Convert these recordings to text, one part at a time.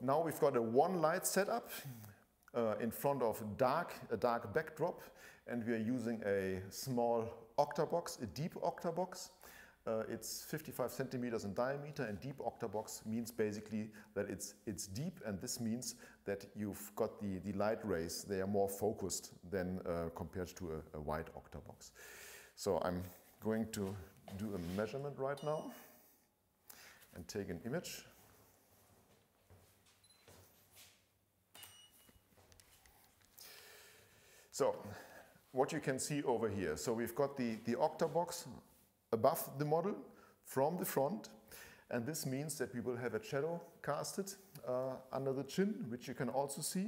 Now we've got a one light setup in front of a dark backdrop, and we are using a small octabox, a deep octabox. It's 55 centimeters in diameter, and deep octabox means basically that it's deep, and this means that you've got the light rays, they are more focused than compared to a wide octabox. So I'm going to do a measurement right now and take an image. So what you can see over here, so we've got the octabox above the model from the front, and this means that we will have a shadow casted under the chin, which you can also see.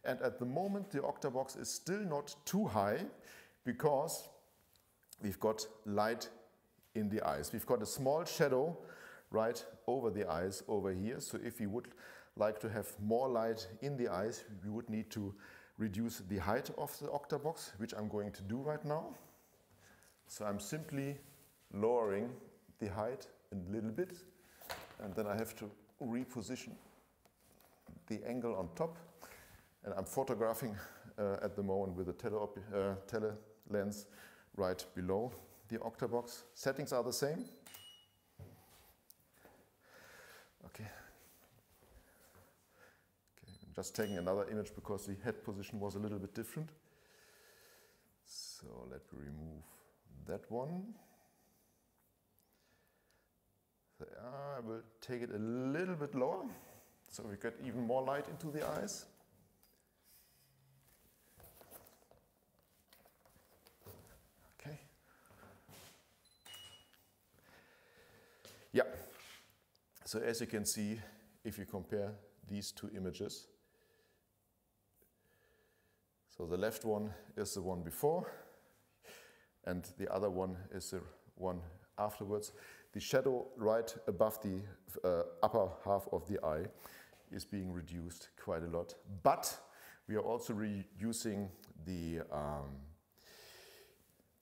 And at the moment the octabox is still not too high because we've got light in the eyes. We've got a small shadow right over the eyes over here, so if we would like to have more light in the eyes, we would need to reduce the height of the octabox, which I'm going to do right now. So I'm simply lowering the height a little bit, and then I have to reposition the angle on top. And I'm photographing at the moment with a tele lens right below the octabox. Settings are the same. Okay. I'm just taking another image because the head position was a little bit different. So let me remove that one. So I will take it a little bit lower so we get even more light into the eyes. Okay. Yeah. So as you can see, if you compare these two images, so the left one is the one before, and the other one is the one afterwards. The shadow right above the upper half of the eye is being reduced quite a lot, but we are also reducing the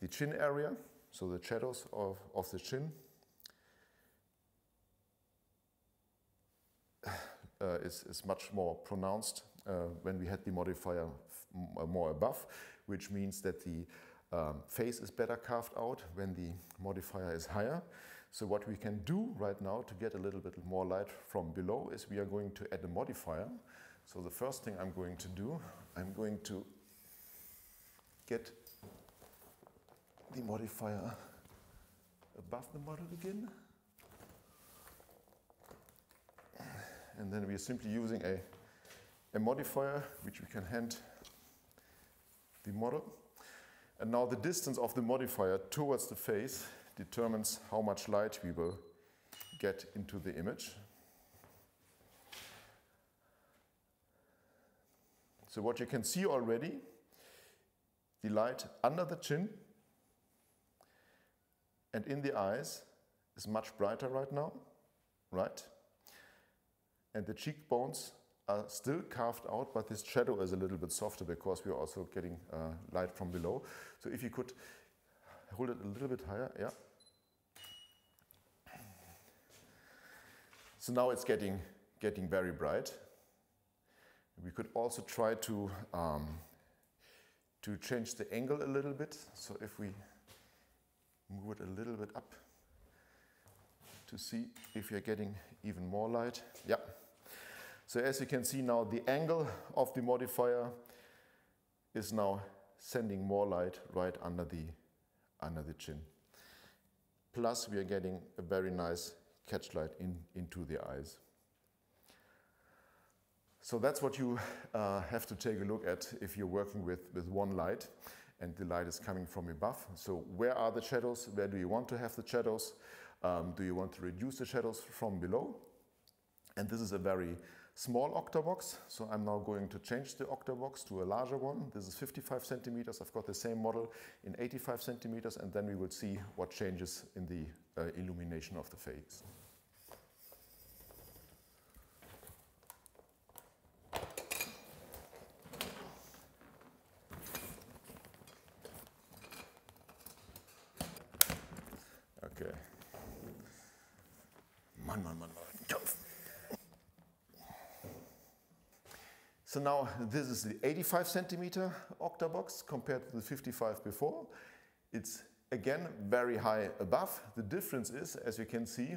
chin area, so the shadows of the chin is much more pronounced when we had the modifier more above, which means that the face is better carved out when the modifier is higher. So what we can do right now to get a little bit more light from below is we are going to add a modifier. So the first thing I'm going to do, I'm going to get the modifier above the model again. And then we are simply using a modifier which we can hand the model. And now the distance of the modifier towards the face determines how much light we will get into the image. So what you can see already, the light under the chin and in the eyes is much brighter right now, right? And the cheekbones are still carved out, but this shadow is a little bit softer because we are also getting light from below. So if you could hold it a little bit higher, yeah. So now it's getting very bright. We could also try to change the angle a little bit. So if we move it a little bit up to see if you're getting even more light, yeah. So as you can see now, the angle of the modifier is now sending more light right under the chin. Plus we are getting a very nice catch light into the eyes. So that's what you have to take a look at if you're working with one light and the light is coming from above. So where are the shadows? Where do you want to have the shadows? Do you want to reduce the shadows from below? And this is a very small octabox, so I'm now going to change the octabox to a larger one. This is 55 centimeters. I've got the same model in 85 centimeters, and then we will see what changes in the illumination of the face. Okay. Mann, Mann, Mann, Mann. So now this is the 85 centimeter octabox compared to the 55 before. It's again very high above. The difference is, as you can see,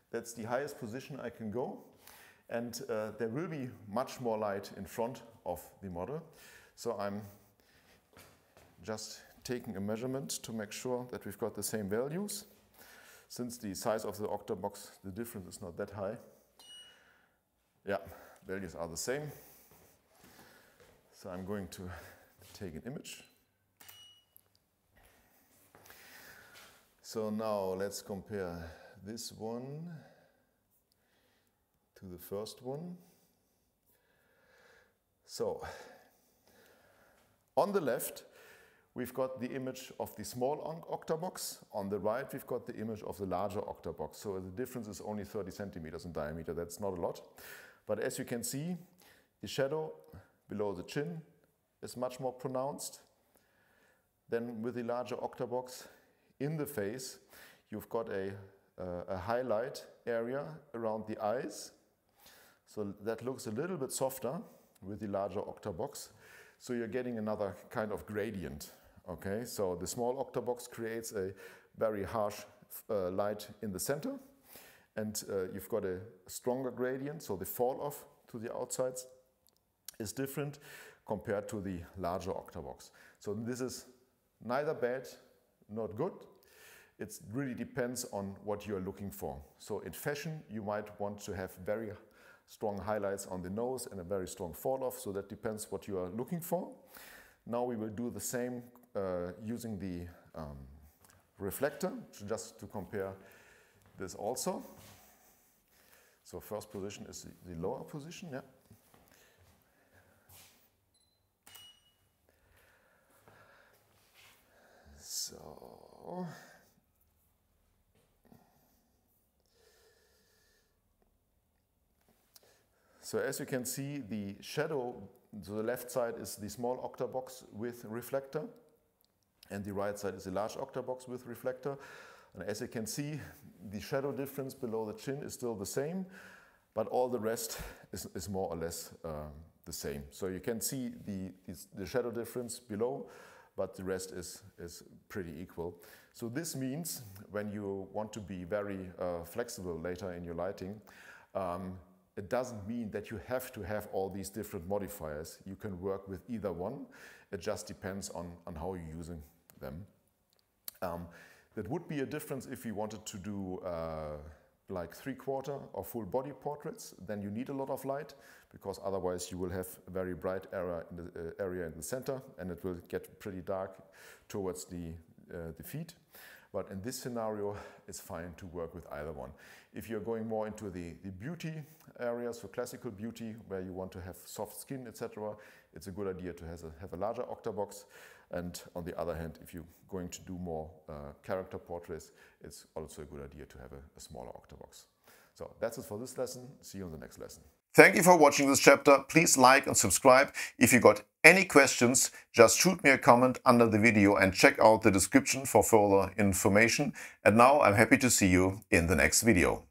that's the highest position I can go. And there will be much more light in front of the model. So I'm just taking a measurement to make sure that we've got the same values. Since the size of the octabox, the difference is not that high. Yeah, values are the same. So I'm going to take an image. So now let's compare this one to the first one. So on the left, we've got the image of the small octabox. On the right, we've got the image of the larger octabox. So the difference is only 30 centimeters in diameter. That's not a lot. But as you can see, the shadow below the chin is much more pronounced than with the larger octabox. In the face, you've got a highlight area around the eyes. So that looks a little bit softer with the larger octabox. So you're getting another kind of gradient. Okay, so the small octabox creates a very harsh light in the center. And you've got a stronger gradient, so the fall off to the outsides is different compared to the larger octabox. So this is neither bad, not good. It really depends on what you're looking for. So in fashion, you might want to have very strong highlights on the nose and a very strong fall off. So that depends what you are looking for. Now we will do the same using the reflector, just to compare this also. So first position is the lower position, yeah. So as you can see, the shadow to the left side is the small octabox with reflector, and the right side is the large octabox with reflector. And as you can see, the shadow difference below the chin is still the same, but all the rest is more or less the same. So you can see the shadow difference below, but the rest is pretty equal. So this means when you want to be very flexible later in your lighting, it doesn't mean that you have to have all these different modifiers. You can work with either one. It just depends on how you're using them. That would be a difference if you wanted to do like 3/4 or full body portraits. Then you need a lot of light, because otherwise you will have a very bright area in the center, and it will get pretty dark towards the feet. But in this scenario, it's fine to work with either one. If you're going more into the beauty areas, so classical beauty, where you want to have soft skin, etc., it's a good idea to have a larger octabox. And on the other hand, if you're going to do more character portraits, it's also a good idea to have a smaller octabox. So that's it for this lesson. See you in the next lesson. Thank you for watching this chapter. Please like and subscribe. If you got any questions, just shoot me a comment under the video and check out the description for further information. And now I'm happy to see you in the next video.